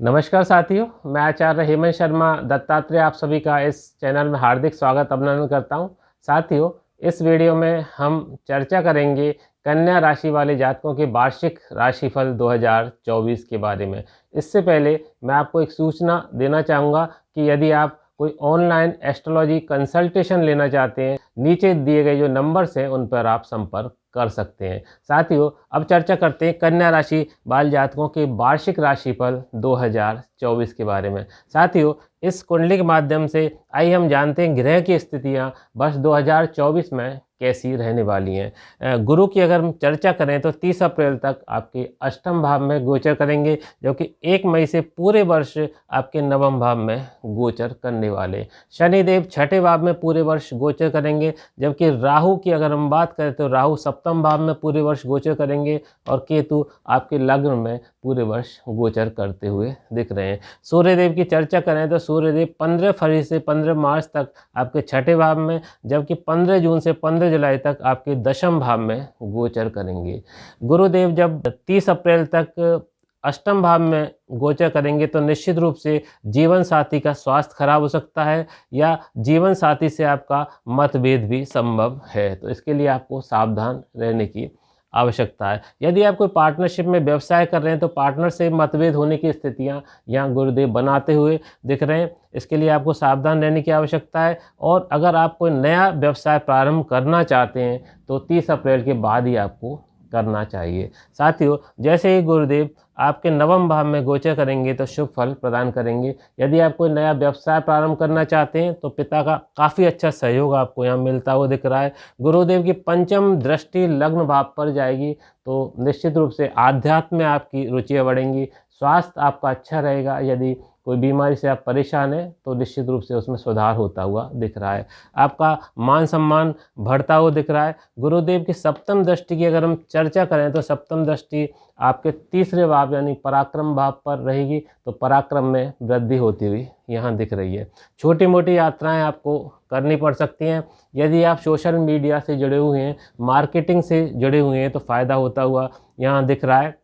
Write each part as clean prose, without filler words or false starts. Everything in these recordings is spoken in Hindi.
नमस्कार साथियों, मैं आचार्य हेमंत शर्मा दत्तात्रेय आप सभी का इस चैनल में हार्दिक स्वागत अभिनंदन करता हूं। साथियों, इस वीडियो में हम चर्चा करेंगे कन्या राशि वाले जातकों के वार्षिक राशिफल 2024 के बारे में। इससे पहले मैं आपको एक सूचना देना चाहूँगा कि यदि आप कोई ऑनलाइन एस्ट्रोलॉजी कंसल्टेशन लेना चाहते हैं, नीचे दिए गए जो नंबर्स हैं उन पर आप संपर्क कर सकते हैं। साथियों, अब चर्चा करते हैं कन्या राशि बाल जातकों के वार्षिक राशिफल 2024 के बारे में। साथियों, इस कुंडली के माध्यम से आइए हम जानते हैं ग्रह की स्थितियां वर्ष 2024 में कैसी रहने वाली हैं। गुरु की अगर हम चर्चा करें तो 30 अप्रैल तक आपके अष्टम भाव में गोचर करेंगे, जो कि 1 मई से पूरे वर्ष आपके नवम भाव में गोचर करने वाले। शनिदेव छठे भाव में पूरे वर्ष गोचर करेंगे, जबकि राहु की अगर हम बात करें तो राहु सप्तम भाव में पूरे वर्ष गोचर करेंगे और केतु आपके लग्न में पूरे वर्ष गोचर करते हुए दिख रहे हैं। सूर्यदेव की चर्चा करें तो सूर्यदेव 15 फरवरी से 15 मार्च तक आपके छठे भाव में, जबकि 15 जून से 15 जुलाई तक आपके दशम भाव में गोचर करेंगे। गुरुदेव जब 30 अप्रैल तक अष्टम भाव में गोचर करेंगे तो निश्चित रूप से जीवन साथी का स्वास्थ्य खराब हो सकता है या जीवन साथी से आपका मतभेद भी संभव है, तो इसके लिए आपको सावधान रहने की आवश्यकता है। यदि आप कोई पार्टनरशिप में व्यवसाय कर रहे हैं तो पार्टनर से मतभेद होने की स्थितियां यहाँ गुरुदेव बनाते हुए दिख रहे हैं, इसके लिए आपको सावधान रहने की आवश्यकता है। और अगर आप कोई नया व्यवसाय प्रारंभ करना चाहते हैं तो 30 अप्रैल के बाद ही आपको करना चाहिए। साथियों, जैसे ही गुरुदेव आपके नवम भाव में गोचर करेंगे तो शुभ फल प्रदान करेंगे। यदि आप कोई नया व्यवसाय प्रारंभ करना चाहते हैं तो पिता का काफ़ी अच्छा सहयोग आपको यहाँ मिलता हुआ दिख रहा है। गुरुदेव की पंचम दृष्टि लग्न भाव पर जाएगी तो निश्चित रूप से आध्यात्म में आपकी रुचियाँ बढ़ेंगी। स्वास्थ्य आपका अच्छा रहेगा। यदि कोई बीमारी से आप परेशान हैं तो निश्चित रूप से उसमें सुधार होता हुआ दिख रहा है। आपका मान सम्मान बढ़ता हुआ दिख रहा है। गुरुदेव की सप्तम दृष्टि की अगर हम चर्चा करें तो सप्तम दृष्टि आपके तीसरे भाव यानी पराक्रम भाव पर रहेगी, तो पराक्रम में वृद्धि होती हुई यहाँ दिख रही है। छोटी मोटी यात्राएं आपको करनी पड़ सकती हैं। यदि आप सोशल मीडिया से जुड़े हुए हैं, मार्केटिंग से जुड़े हुए हैं तो फ़ायदा होता हुआ यहाँ दिख रहा है।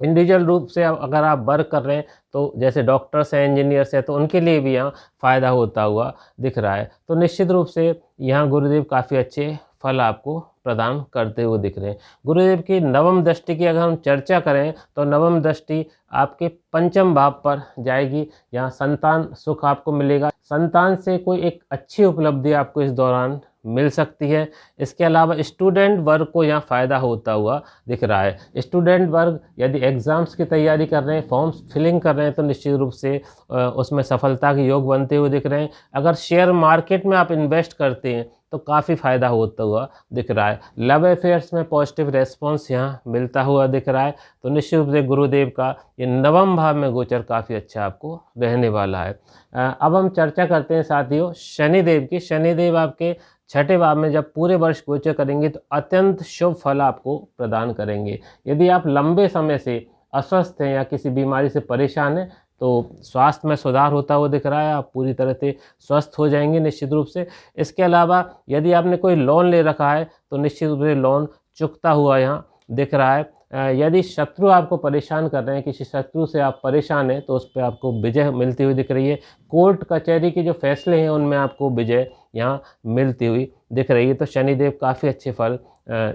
इंडिविजुअल रूप से अगर आप वर्क कर रहे हैं तो जैसे डॉक्टर्स हैं, इंजीनियर्स हैं, तो उनके लिए भी यहाँ फ़ायदा होता हुआ दिख रहा है। तो निश्चित रूप से यहाँ गुरुदेव काफ़ी अच्छे फल आपको प्रदान करते हुए दिख रहे हैं। गुरुदेव की नवम दृष्टि की अगर हम चर्चा करें तो नवम दृष्टि आपके पंचम भाव पर जाएगी। यहाँ संतान सुख आपको मिलेगा। संतान से कोई एक अच्छी उपलब्धि आपको इस दौरान मिल सकती है। इसके अलावा स्टूडेंट वर्ग को यहाँ फ़ायदा होता हुआ दिख रहा है। स्टूडेंट वर्ग यदि एग्ज़ाम्स की तैयारी कर रहे हैं, फॉर्म्स फिलिंग कर रहे हैं तो निश्चित रूप से उसमें सफलता के योग बनते हुए दिख रहे हैं। अगर शेयर मार्केट में आप इन्वेस्ट करते हैं तो काफ़ी फ़ायदा होता हुआ दिख रहा है। लव अफेयर्स में पॉजिटिव रेस्पॉन्स यहाँ मिलता हुआ दिख रहा है। तो निश्चित रूप से गुरुदेव का ये नवम भाव में गोचर काफ़ी अच्छा आपको रहने वाला है। अब हम चर्चा करते हैं साथियों शनिदेव की। शनिदेव आपके छठे भाव में जब पूरे वर्ष गोचर करेंगे तो अत्यंत शुभ फल आपको प्रदान करेंगे। यदि आप लंबे समय से अस्वस्थ हैं या किसी बीमारी से परेशान हैं तो स्वास्थ्य में सुधार होता हुआ दिख रहा है। आप पूरी तरह से स्वस्थ हो जाएंगे निश्चित रूप से। इसके अलावा यदि आपने कोई लोन ले रखा है तो निश्चित रूप से लोन चुकता हुआ यहाँ दिख रहा है। यदि शत्रु आपको परेशान कर रहे हैं, किसी शत्रु से आप परेशान हैं, तो उस पर आपको विजय मिलती हुई दिख रही है। कोर्ट कचहरी के जो फैसले हैं उनमें आपको विजय यहाँ मिलती हुई दिख रही है। तो शनिदेव काफ़ी अच्छे फल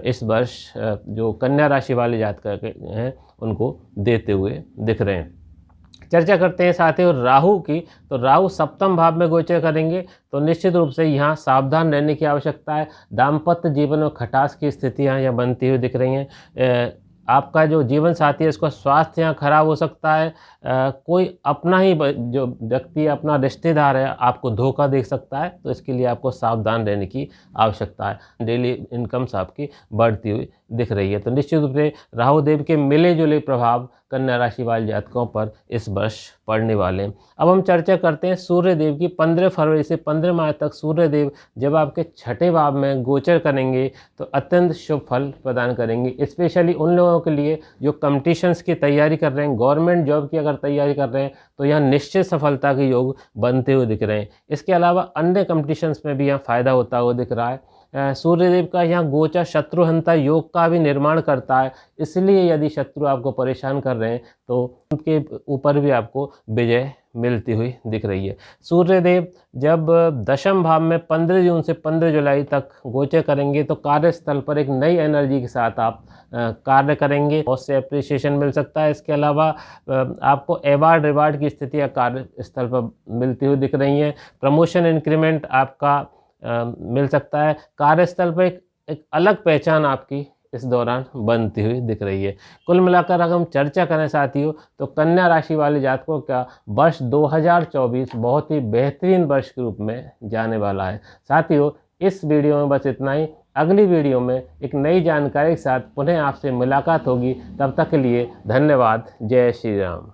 इस वर्ष जो कन्या राशि वाले जातक हैं उनको देते हुए दिख रहे हैं। चर्चा करते हैं साथियों राहु की। तो राहु सप्तम भाव में गोचर करेंगे तो निश्चित रूप से यहाँ सावधान रहने की आवश्यकता है। दाम्पत्य जीवन में खटास की स्थितियाँ यहाँ बनती हुई दिख रही हैं। आपका जो जीवन साथी है उसका स्वास्थ्य यहाँ खराब हो सकता है। कोई अपना ही जो व्यक्ति अपना रिश्तेदार है आपको धोखा दे सकता है, तो इसके लिए आपको सावधान रहने की आवश्यकता है। डेली इनकम्स आपकी बढ़ती हुई दिख रही है। तो निश्चित रूप से राहु देव के मिले जुले प्रभाव कन्या राशि वाले जातकों पर इस वर्ष पड़ने वाले हैं। अब हम चर्चा करते हैं सूर्य देव की। 15 फरवरी से 15 मार्च तक सूर्य देव जब आपके छठे भाव में गोचर करेंगे तो अत्यंत शुभ फल प्रदान करेंगे। स्पेशली उन लोगों के लिए जो कॉम्पिटिशन्स की तैयारी कर रहे हैं, गवर्नमेंट जॉब की अगर तैयारी कर रहे हैं तो यहाँ निश्चित सफलता के योग बनते हुए दिख रहे हैं। इसके अलावा अन्य कॉम्पिटिशन्स में भी यहाँ फ़ायदा होता हुआ दिख रहा है। सूर्यदेव का यहाँ गोचर शत्रुहंता योग का भी निर्माण करता है, इसलिए यदि शत्रु आपको परेशान कर रहे हैं तो उनके ऊपर भी आपको विजय मिलती हुई दिख रही है। सूर्यदेव जब दशम भाव में 15 जून से 15 जुलाई तक गोचर करेंगे तो कार्यस्थल पर एक नई एनर्जी के साथ आप कार्य करेंगे, बहुत से अप्रिसिएशन मिल सकता है। इसके अलावा आपको अवार्ड रिवार्ड की स्थितियाँ कार्यस्थल पर मिलती हुई दिख रही हैं। प्रमोशन इंक्रीमेंट आपका मिल सकता है। कार्यस्थल पर एक अलग पहचान आपकी इस दौरान बनती हुई दिख रही है। कुल मिलाकर अगर हम चर्चा करें साथियों तो कन्या राशि वाले जातकों का वर्ष 2024 बहुत ही बेहतरीन वर्ष के रूप में जाने वाला है। साथियों इस वीडियो में बस इतना ही। अगली वीडियो में एक नई जानकारी के साथ पुनः आपसे मुलाकात होगी। तब तक के लिए धन्यवाद। जय श्री राम।